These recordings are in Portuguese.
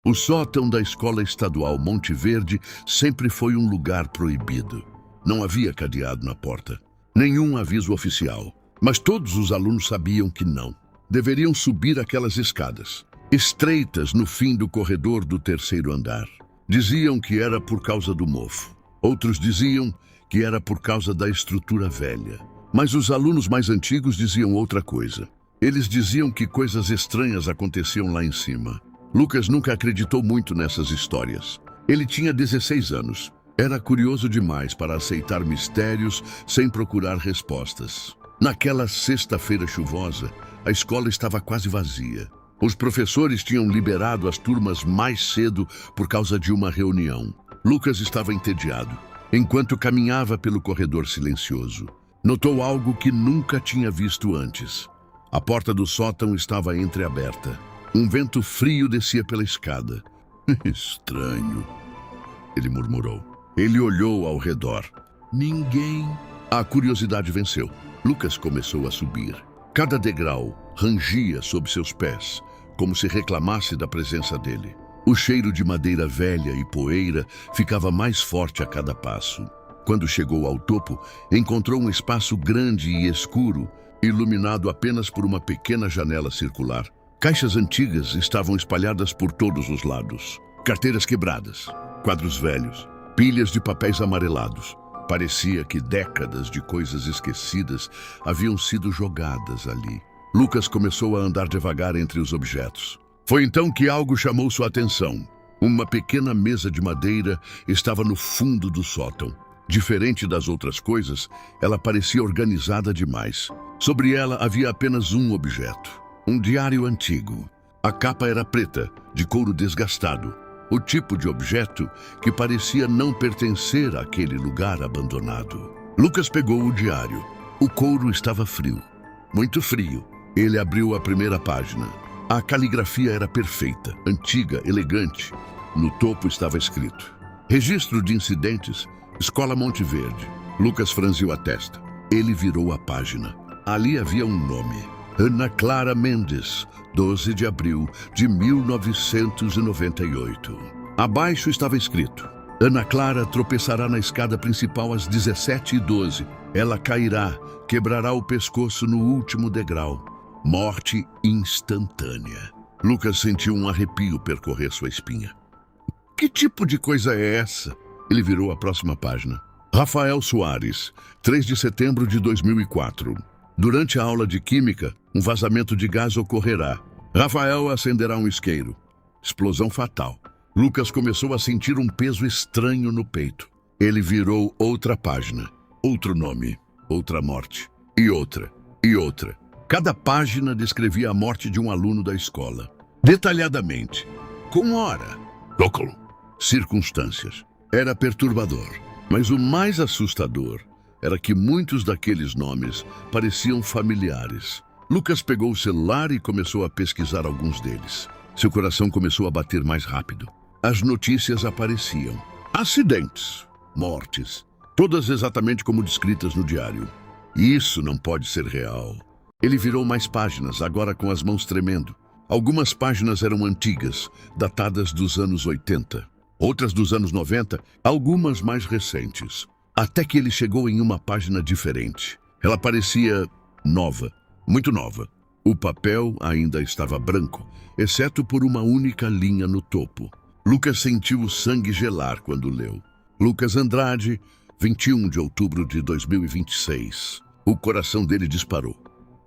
O sótão da Escola Estadual Monte Verde sempre foi um lugar proibido. Não havia cadeado na porta, nenhum aviso oficial. Mas todos os alunos sabiam que não. Deveriam subir aquelas escadas, estreitas no fim do corredor do terceiro andar. Diziam que era por causa do mofo. Outros diziam que era por causa da estrutura velha. Mas os alunos mais antigos diziam outra coisa. Eles diziam que coisas estranhas aconteciam lá em cima. Lucas nunca acreditou muito nessas histórias. Ele tinha 16 anos. Era curioso demais para aceitar mistérios sem procurar respostas. Naquela sexta-feira chuvosa, a escola estava quase vazia. Os professores tinham liberado as turmas mais cedo por causa de uma reunião. Lucas estava entediado, enquanto caminhava pelo corredor silencioso. Notou algo que nunca tinha visto antes. A porta do sótão estava entreaberta. Um vento frio descia pela escada. Estranho, ele murmurou. Ele olhou ao redor. Ninguém. A curiosidade venceu. Lucas começou a subir. Cada degrau rangia sob seus pés, como se reclamasse da presença dele. O cheiro de madeira velha e poeira ficava mais forte a cada passo. Quando chegou ao topo, encontrou um espaço grande e escuro, iluminado apenas por uma pequena janela circular. Caixas antigas estavam espalhadas por todos os lados. Carteiras quebradas, quadros velhos, pilhas de papéis amarelados. Parecia que décadas de coisas esquecidas haviam sido jogadas ali. Lucas começou a andar devagar entre os objetos. Foi então que algo chamou sua atenção. Uma pequena mesa de madeira estava no fundo do sótão. Diferente das outras coisas, ela parecia organizada demais. Sobre ela havia apenas um objeto. Um diário antigo. A capa era preta, de couro desgastado. O tipo de objeto que parecia não pertencer àquele lugar abandonado. Lucas pegou o diário. O couro estava frio. Muito frio. Ele abriu a primeira página. A caligrafia era perfeita, antiga, elegante. No topo estava escrito: Registro de incidentes, Escola Monte Verde. Lucas franziu a testa. Ele virou a página. Ali havia um nome. Ana Clara Mendes, 12 de abril de 1998. Abaixo estava escrito: Ana Clara tropeçará na escada principal às 17h12. Ela cairá, quebrará o pescoço no último degrau. Morte instantânea. Lucas sentiu um arrepio percorrer sua espinha. Que tipo de coisa é essa? Ele virou a próxima página. Rafael Soares, 3 de setembro de 2004. Durante a aula de química, um vazamento de gás ocorrerá. Rafael acenderá um isqueiro. Explosão fatal. Lucas começou a sentir um peso estranho no peito. Ele virou outra página. Outro nome. Outra morte. E outra. E outra. Cada página descrevia a morte de um aluno da escola. Detalhadamente. Com hora. Local. Circunstâncias. Era perturbador. Mas o mais assustador era que muitos daqueles nomes pareciam familiares. Lucas pegou o celular e começou a pesquisar alguns deles. Seu coração começou a bater mais rápido. As notícias apareciam. Acidentes. Mortes. Todas exatamente como descritas no diário. Isso não pode ser real. Ele virou mais páginas, agora com as mãos tremendo. Algumas páginas eram antigas, datadas dos anos 80. Outras dos anos 90, algumas mais recentes. Até que ele chegou em uma página diferente. Ela parecia nova, muito nova. O papel ainda estava branco, exceto por uma única linha no topo. Lucas sentiu o sangue gelar quando leu. Lucas Andrade, 21 de outubro de 2026. O coração dele disparou.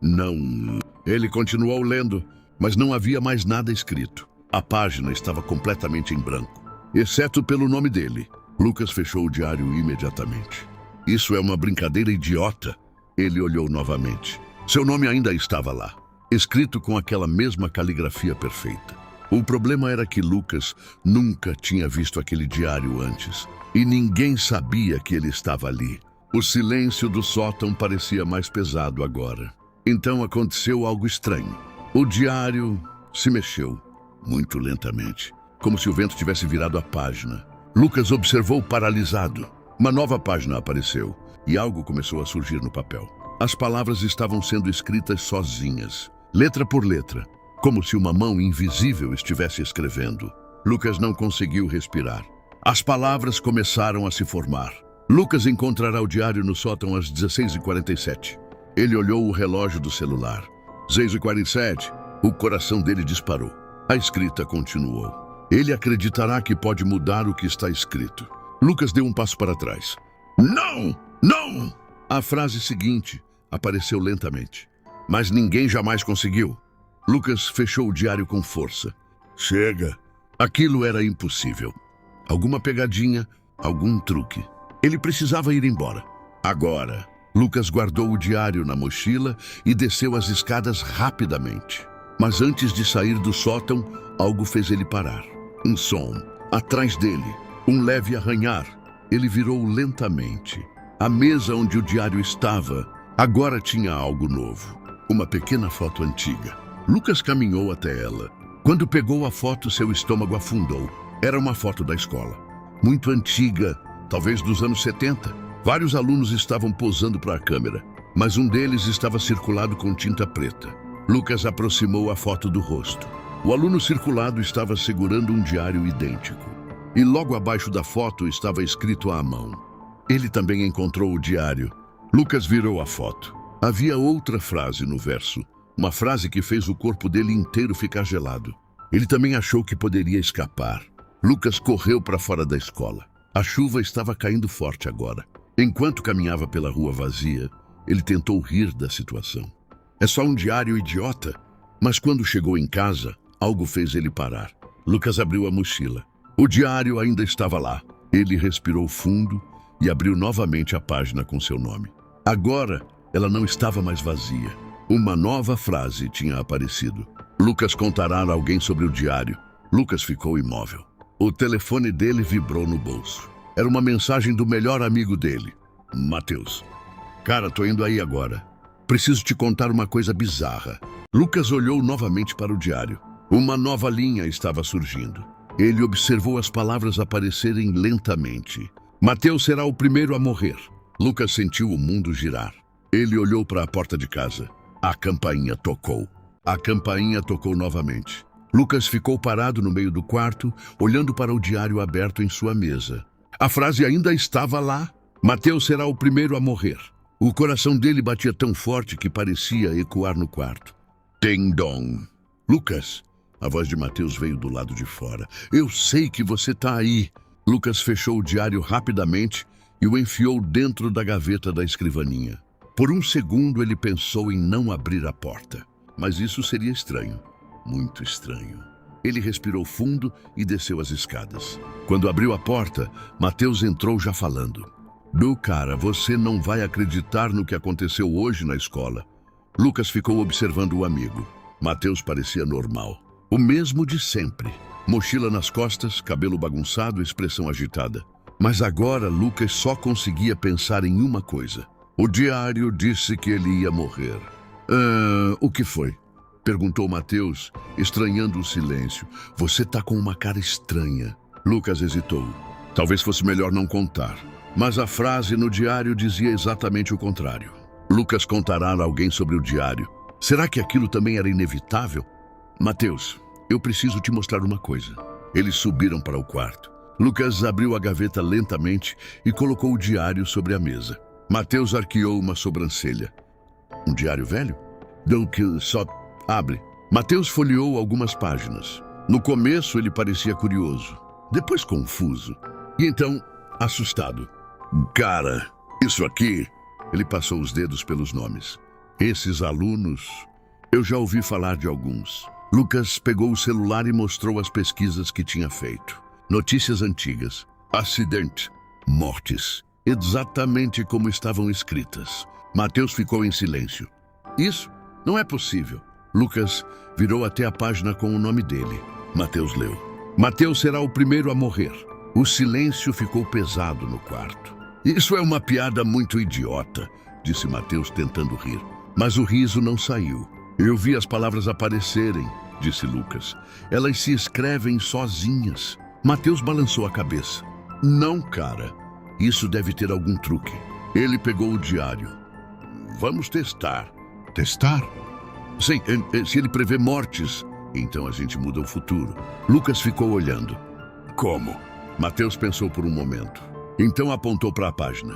Não. Ele continuou lendo, mas não havia mais nada escrito. A página estava completamente em branco, exceto pelo nome dele. Lucas fechou o diário imediatamente. Isso é uma brincadeira idiota. Ele olhou novamente. Seu nome ainda estava lá, escrito com aquela mesma caligrafia perfeita. O problema era que Lucas nunca tinha visto aquele diário antes, e ninguém sabia que ele estava ali. O silêncio do sótão parecia mais pesado agora. Então aconteceu algo estranho. O diário se mexeu, muito lentamente, como se o vento tivesse virado a página. Lucas observou paralisado. Uma nova página apareceu e algo começou a surgir no papel. As palavras estavam sendo escritas sozinhas, letra por letra, como se uma mão invisível estivesse escrevendo. Lucas não conseguiu respirar. As palavras começaram a se formar. Lucas encontrará o diário no sótão às 16h47. Ele olhou o relógio do celular. 6h47. O coração dele disparou. A escrita continuou. Ele acreditará que pode mudar o que está escrito. Lucas deu um passo para trás. Não! Não! A frase seguinte apareceu lentamente. Mas ninguém jamais conseguiu. Lucas fechou o diário com força. Chega! Aquilo era impossível. Alguma pegadinha, algum truque. Ele precisava ir embora. Agora, Lucas guardou o diário na mochila e desceu as escadas rapidamente. Mas antes de sair do sótão, algo fez ele parar. Um som. Atrás dele, um leve arranhar. Ele virou lentamente. A mesa onde o diário estava agora tinha algo novo. Uma pequena foto antiga. Lucas caminhou até ela. Quando pegou a foto, seu estômago afundou. Era uma foto da escola. Muito antiga, talvez dos anos 70. Vários alunos estavam posando para a câmera, mas um deles estava circulado com tinta preta. Lucas aproximou a foto do rosto. O aluno circulado estava segurando um diário idêntico. E logo abaixo da foto estava escrito à mão. Ele também encontrou o diário. Lucas virou a foto. Havia outra frase no verso. Uma frase que fez o corpo dele inteiro ficar gelado. Ele também achou que poderia escapar. Lucas correu para fora da escola. A chuva estava caindo forte agora. Enquanto caminhava pela rua vazia, ele tentou rir da situação. É só um diário idiota. Mas quando chegou em casa, algo fez ele parar. Lucas abriu a mochila. O diário ainda estava lá. Ele respirou fundo e abriu novamente a página com seu nome. Agora, ela não estava mais vazia. Uma nova frase tinha aparecido. Lucas contará a alguém sobre o diário. Lucas ficou imóvel. O telefone dele vibrou no bolso. Era uma mensagem do melhor amigo dele, Matheus. Cara, tô indo aí agora. Preciso te contar uma coisa bizarra. Lucas olhou novamente para o diário. Uma nova linha estava surgindo. Ele observou as palavras aparecerem lentamente. Matheus será o primeiro a morrer. Lucas sentiu o mundo girar. Ele olhou para a porta de casa. A campainha tocou. A campainha tocou novamente. Lucas ficou parado no meio do quarto, olhando para o diário aberto em sua mesa. A frase ainda estava lá. Matheus será o primeiro a morrer. O coração dele batia tão forte que parecia ecoar no quarto. Ding-dong. Lucas, a voz de Matheus veio do lado de fora. Eu sei que você está aí. Lucas fechou o diário rapidamente e o enfiou dentro da gaveta da escrivaninha. Por um segundo ele pensou em não abrir a porta. Mas isso seria estranho. Muito estranho. Ele respirou fundo e desceu as escadas. Quando abriu a porta, Matheus entrou já falando. Cara, você não vai acreditar no que aconteceu hoje na escola. Lucas ficou observando o amigo. Matheus parecia normal. O mesmo de sempre. Mochila nas costas, cabelo bagunçado, expressão agitada. Mas agora Lucas só conseguia pensar em uma coisa. O diário disse que ele ia morrer. O que foi? Perguntou Matheus, estranhando o silêncio. Você tá com uma cara estranha. Lucas hesitou. Talvez fosse melhor não contar. Mas a frase no diário dizia exatamente o contrário. Lucas contará a alguém sobre o diário. Será que aquilo também era inevitável? Matheus, eu preciso te mostrar uma coisa. Eles subiram para o quarto. Lucas abriu a gaveta lentamente e colocou o diário sobre a mesa. Matheus arqueou uma sobrancelha. Um diário velho? Não, que só abre. Matheus folheou algumas páginas. No começo ele parecia curioso, depois confuso e então assustado. Cara, isso aqui... Ele passou os dedos pelos nomes. Esses alunos... Eu já ouvi falar de alguns. Lucas pegou o celular e mostrou as pesquisas que tinha feito. Notícias antigas. Acidente. Mortes. Exatamente como estavam escritas. Matheus ficou em silêncio. Isso não é possível. Lucas virou até a página com o nome dele. Matheus leu. Matheus será o primeiro a morrer. O silêncio ficou pesado no quarto. Isso é uma piada muito idiota, disse Matheus tentando rir. Mas o riso não saiu. Eu vi as palavras aparecerem, disse Lucas. Elas se escrevem sozinhas. Matheus balançou a cabeça. Não, cara. Isso deve ter algum truque. Ele pegou o diário. Vamos testar. Testar? Sim, se ele prevê mortes, Então a gente muda o futuro. Lucas ficou olhando. Como? Mateus pensou por um momento. Então apontou para a página.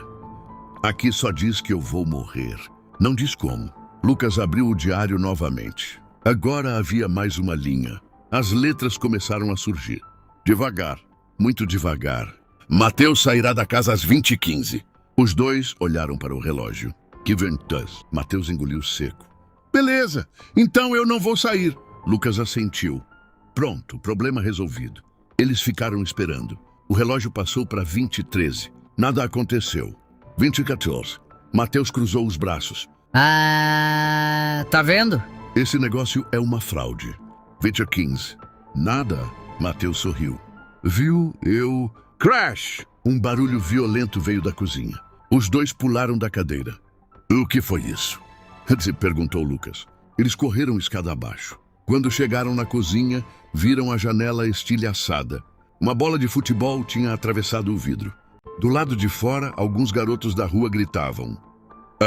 Aqui só diz que eu vou morrer. Não diz como. Lucas abriu o diário novamente. Agora havia mais uma linha. As letras começaram a surgir. Devagar, muito devagar. Mateus sairá da casa às 20h15. Os dois olharam para o relógio. Que ventas. Mateus engoliu seco. Beleza, então eu não vou sair. Lucas assentiu. Pronto, problema resolvido. Eles ficaram esperando. O relógio passou para 20h13. Nada aconteceu. 20h14. Mateus cruzou os braços. Tá vendo? Esse negócio é uma fraude. 20h15. Nada. Mateus sorriu. Viu? Crash! Um barulho violento veio da cozinha. Os dois pularam da cadeira. O que foi isso? Perguntou Lucas. Eles correram escada abaixo. Quando chegaram na cozinha, viram a janela estilhaçada. Uma bola de futebol tinha atravessado o vidro. Do lado de fora, alguns garotos da rua gritavam.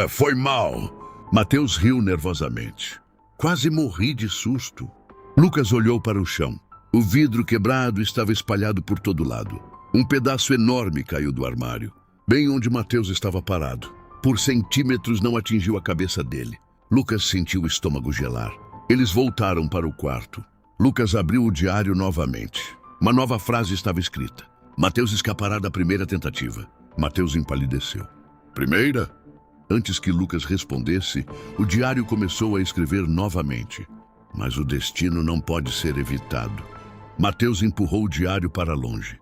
Foi mal! Mateus riu nervosamente. Quase morri de susto. Lucas olhou para o chão. O vidro quebrado estava espalhado por todo lado. Um pedaço enorme caiu do armário, bem onde Mateus estava parado. Por centímetros não atingiu a cabeça dele. Lucas sentiu o estômago gelar. Eles voltaram para o quarto. Lucas abriu o diário novamente. Uma nova frase estava escrita. Mateus escapará da primeira tentativa. Mateus empalideceu. Primeira? Antes que Lucas respondesse, o diário começou a escrever novamente. Mas o destino não pode ser evitado. Mateus empurrou o diário para longe.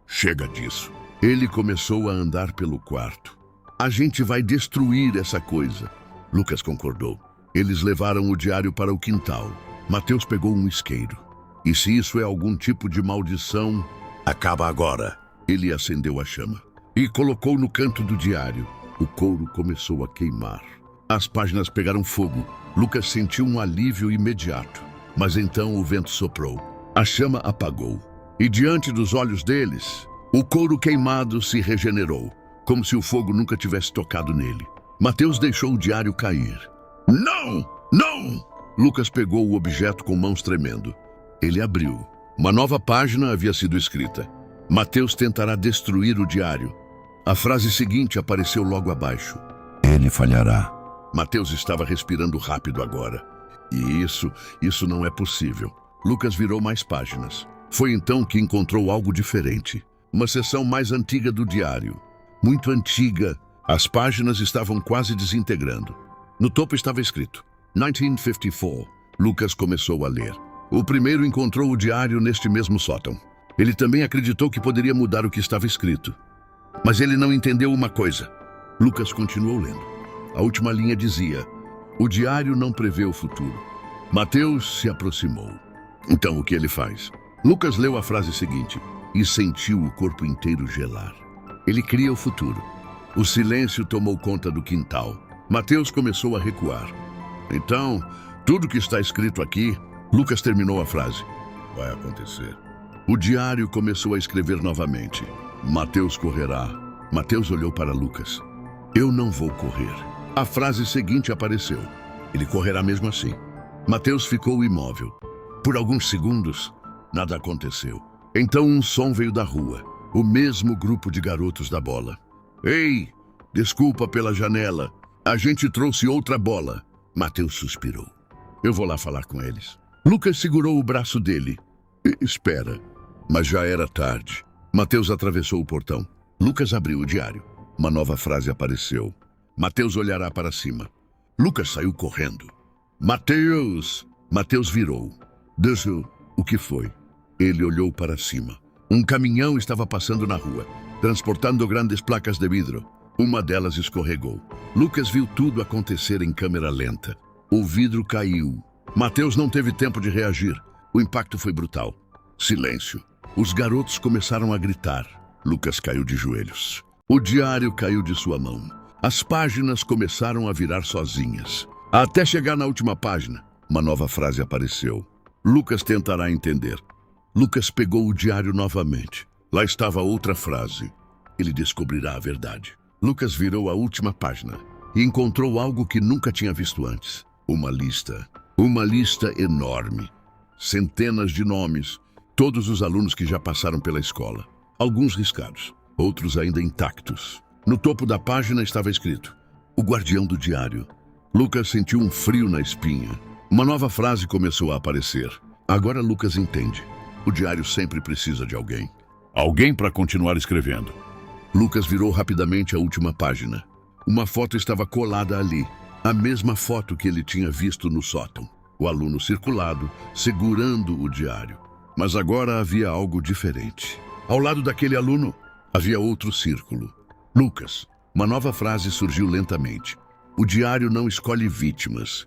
Chega disso. Ele começou a andar pelo quarto. A gente vai destruir essa coisa. Lucas concordou. Eles levaram o diário para o quintal. Mateus pegou um isqueiro. E se isso é algum tipo de maldição, acaba agora. Ele acendeu a chama e colocou no canto do diário. O couro começou a queimar. As páginas pegaram fogo. Lucas sentiu um alívio imediato. Mas então o vento soprou. A chama apagou. E diante dos olhos deles, o couro queimado se regenerou, como se o fogo nunca tivesse tocado nele. Mateus deixou o diário cair. Não! Não! Lucas pegou o objeto com mãos tremendo. Ele abriu. Uma nova página havia sido escrita. Mateus tentará destruir o diário. A frase seguinte apareceu logo abaixo. Ele falhará. Mateus estava respirando rápido agora. E isso não é possível. Lucas virou mais páginas. Foi então que encontrou algo diferente. Uma seção mais antiga do diário. Muito antiga. As páginas estavam quase desintegrando. No topo estava escrito 1954. Lucas começou a ler. O primeiro encontrou o diário neste mesmo sótão. Ele também acreditou que poderia mudar o que estava escrito. Mas ele não entendeu uma coisa. Lucas continuou lendo. A última linha dizia: o diário não prevê o futuro. Mateus se aproximou. Então o que ele faz? Lucas leu a frase seguinte e sentiu o corpo inteiro gelar. Ele cria o futuro. O silêncio tomou conta do quintal. Mateus começou a recuar. Então, tudo que está escrito aqui, Lucas terminou a frase. Vai acontecer. O diário começou a escrever novamente. Mateus correrá. Mateus olhou para Lucas. Eu não vou correr. A frase seguinte apareceu. Ele correrá mesmo assim. Mateus ficou imóvel. Por alguns segundos, nada aconteceu. Então um som veio da rua. O mesmo grupo de garotos da bola. Ei, desculpa pela janela. A gente trouxe outra bola. Mateus suspirou. Eu vou lá falar com eles. Lucas segurou o braço dele. Espera. Mas já era tarde. Mateus atravessou o portão. Lucas abriu o diário. Uma nova frase apareceu. Mateus olhará para cima. Lucas saiu correndo. Mateus! Mateus virou. Deixa, o que foi? Ele olhou para cima. Um caminhão estava passando na rua, transportando grandes placas de vidro. Uma delas escorregou. Lucas viu tudo acontecer em câmera lenta. O vidro caiu. Mateus não teve tempo de reagir. O impacto foi brutal. Silêncio. Os garotos começaram a gritar. Lucas caiu de joelhos. O diário caiu de sua mão. As páginas começaram a virar sozinhas. Até chegar na última página, uma nova frase apareceu. Lucas tentará entender. Lucas pegou o diário novamente. Lá estava outra frase. Ele descobrirá a verdade. Lucas virou a última página e encontrou algo que nunca tinha visto antes. Uma lista. Uma lista enorme. centenas de nomes, todos os alunos que já passaram pela escola. Alguns riscados, outros ainda intactos. No topo da página estava escrito: o guardião do diário. Lucas sentiu um frio na espinha. Uma nova frase começou a aparecer. Agora Lucas entende. O diário sempre precisa de alguém. Alguém para continuar escrevendo. Lucas virou rapidamente a última página. Uma foto estava colada ali. A mesma foto que ele tinha visto no sótão. O aluno circulado, segurando o diário. Mas agora havia algo diferente. Ao lado daquele aluno, havia outro círculo. Lucas. Uma nova frase surgiu lentamente. O diário não escolhe vítimas.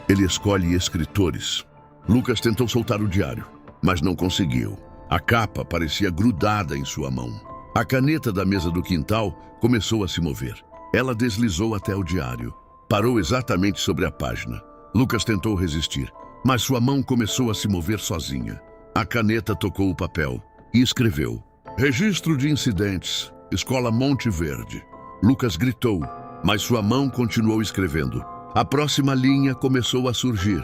Ele escolhe escritores. Lucas tentou soltar o diário, mas não conseguiu. A capa parecia grudada em sua mão. A caneta da mesa do quintal começou a se mover. Ela deslizou até o diário. Parou exatamente sobre a página. Lucas tentou resistir, mas sua mão começou a se mover sozinha. A caneta tocou o papel e escreveu: Registro de incidentes, Escola Monte Verde. Lucas gritou, mas sua mão continuou escrevendo. A próxima linha começou a surgir.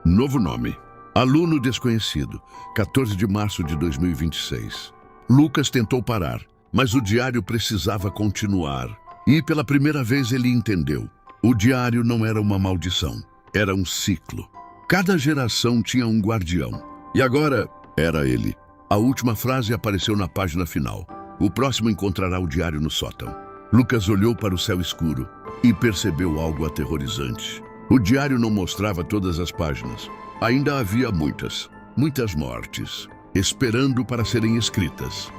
Novo nome: Aluno desconhecido, 14 de março de 2026. Lucas tentou parar, mas o diário precisava continuar. E pela primeira vez ele entendeu. O diário não era uma maldição, era um ciclo. Cada geração tinha um guardião. E agora era ele. A última frase apareceu na página final. O próximo encontrará o diário no sótão. Lucas olhou para o céu escuro e percebeu algo aterrorizante. O diário não mostrava todas as páginas. Ainda havia muitas mortes, esperando para serem escritas.